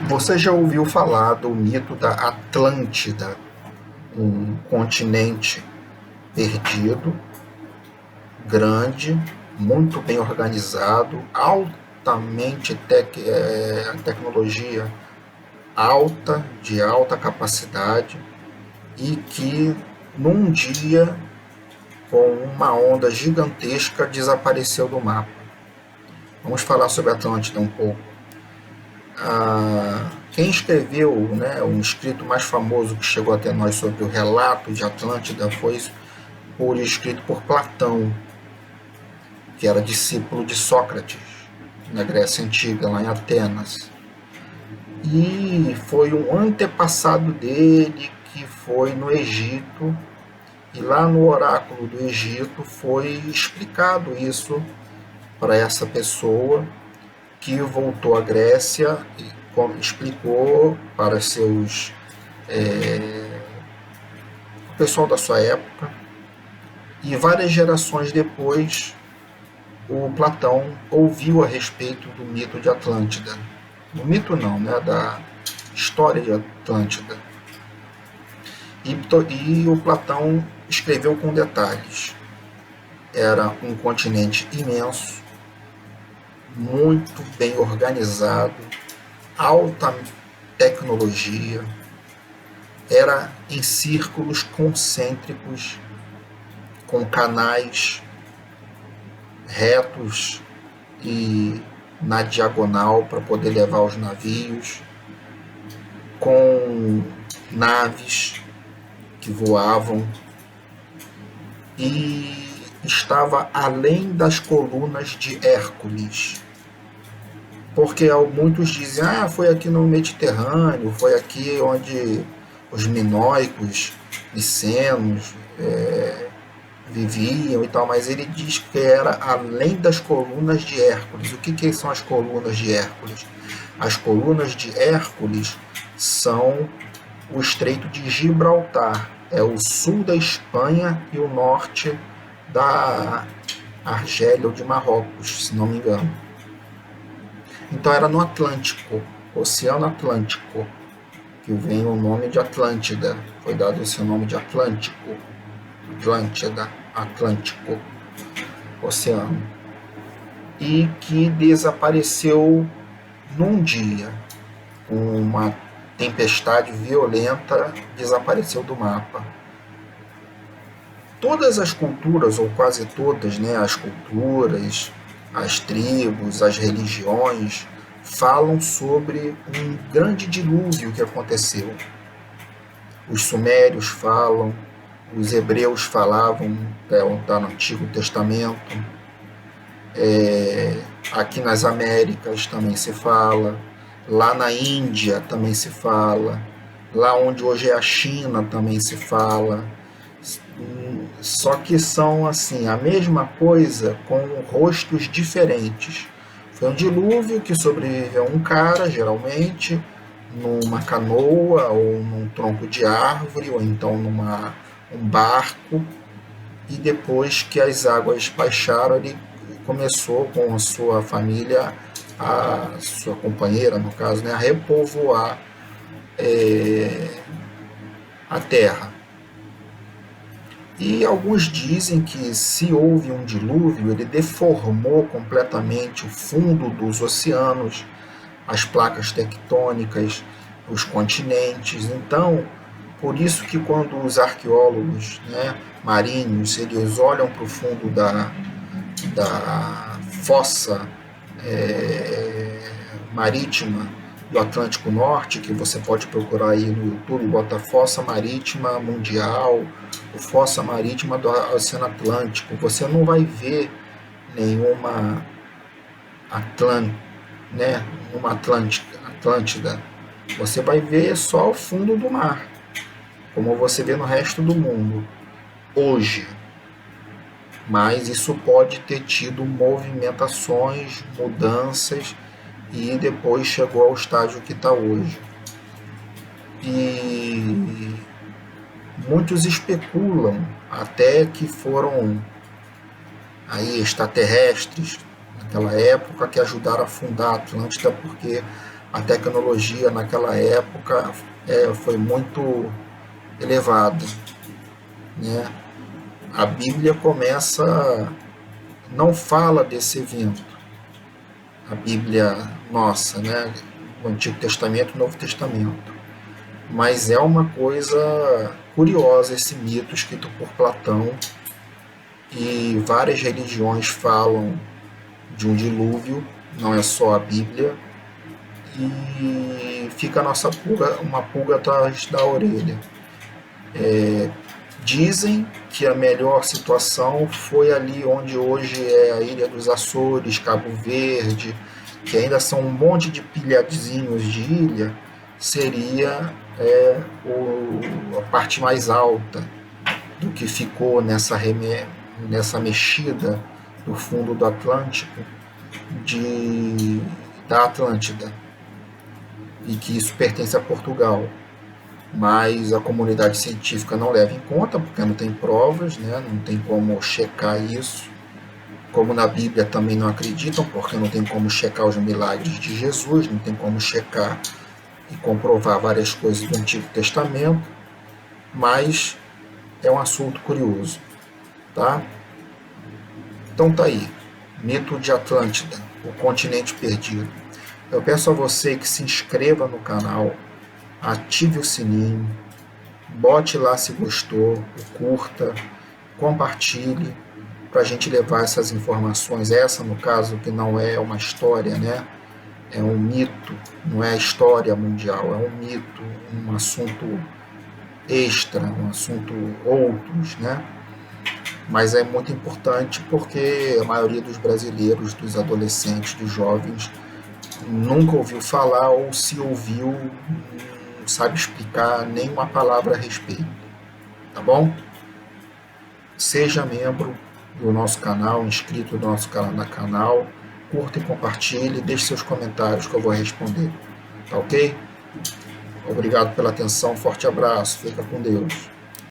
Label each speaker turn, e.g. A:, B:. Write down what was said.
A: Você já ouviu falar do mito da Atlântida, um continente perdido, grande, muito bem organizado, tecnologia alta, de alta capacidade, e que num dia, com uma onda gigantesca, desapareceu do mapa. Vamos falar sobre a Atlântida um pouco. Quem escreveu, né, um escrito mais famoso que chegou até nós sobre o relato de Atlântida foi escrito por Platão, que era discípulo de Sócrates, na Grécia Antiga, lá em Atenas. E foi um antepassado dele que foi no Egito, e lá no oráculo do Egito foi explicado isso para essa pessoa, que voltou à Grécia e explicou para seus o pessoal da sua época, e várias gerações depois o Platão ouviu a respeito do mito de Atlântida. Do mito não, né, da história de Atlântida. E o Platão escreveu com detalhes. Era um continente imenso, muito bem organizado, alta tecnologia, era em círculos concêntricos, com canais retos e na diagonal para poder levar os navios, com naves que voavam, e estava além das colunas de Hércules. Porque muitos dizem, foi aqui no Mediterrâneo, foi aqui onde os minoicos, micenos, viviam e tal, mas ele diz que era além das colunas de Hércules. O que são as colunas de Hércules? As colunas de Hércules são o Estreito de Gibraltar, é o sul da Espanha e o norte da Argélia ou de Marrocos, se não me engano. Então era no Atlântico, Oceano Atlântico, que vem o nome de Atlântida, foi dado esse nome de Atlântico, Atlântida, Atlântico, Oceano, e que desapareceu num dia, uma tempestade violenta, desapareceu do mapa. Todas as culturas, ou quase todas, né, as culturas, as tribos, as religiões, falam sobre um grande dilúvio que aconteceu. Os sumérios falam, os hebreus falavam, está no Antigo Testamento, aqui nas Américas também se fala, lá na Índia também se fala, lá onde hoje é a China também se fala, só que são assim a mesma coisa com rostos diferentes. Foi um dilúvio que sobreviveu um cara, geralmente, numa canoa ou num tronco de árvore, ou então um barco, e depois que as águas baixaram, ele começou com a sua família, a sua companheira, no caso, né, a repovoar a terra. E alguns dizem que se houve um dilúvio, ele deformou completamente o fundo dos oceanos, as placas tectônicas, os continentes. Então, por isso que quando os arqueólogos, né, marinhos, eles olham para o fundo da fossa marítima do Atlântico Norte, que você pode procurar aí no YouTube, bota Fossa Marítima Mundial, ou Fossa Marítima do Oceano Atlântico, você não vai ver nenhuma Atlântida, você vai ver só o fundo do mar, como você vê no resto do mundo hoje. Mas isso pode ter tido movimentações, mudanças, e depois chegou ao estágio que está hoje. E muitos especulam até que foram aí extraterrestres naquela época que ajudaram a fundar a Atlântida, porque a tecnologia naquela época foi muito elevada, né? A Bíblia não fala desse evento, a Bíblia nossa, né? O Antigo Testamento e o Novo Testamento. Mas é uma coisa curiosa esse mito escrito por Platão, e várias religiões falam de um dilúvio, não é só a Bíblia, e fica uma pulga atrás da orelha. Dizem que a melhor situação foi ali onde hoje é a Ilha dos Açores, Cabo Verde, que ainda são um monte de pilhazinhos de ilha, seria a parte mais alta do que ficou nessa mexida do fundo do Atlântico, da Atlântida, e que isso pertence a Portugal. Mas a comunidade científica não leva em conta, porque não tem provas, né? Não tem como checar isso. Como na Bíblia também não acreditam, porque não tem como checar os milagres de Jesus, não tem como checar e comprovar várias coisas do Antigo Testamento, mas é um assunto curioso, tá? Então tá aí, mito de Atlântida, o continente perdido. Eu peço a você que se inscreva no canal, ative o sininho, bote lá se gostou, curta, compartilhe, para a gente levar essas informações, essa no caso que não é uma história, né? É um mito, não é a história mundial, é um mito, um assunto extra, um assunto outros, né? Mas é muito importante porque a maioria dos brasileiros, dos adolescentes, dos jovens, nunca ouviu falar, ou se ouviu, não sabe explicar nenhuma palavra a respeito, tá bom? Seja membro do nosso canal, inscrito no nosso canal, curta e compartilhe, deixe seus comentários que eu vou responder, tá ok? Obrigado pela atenção, forte abraço, fica com Deus.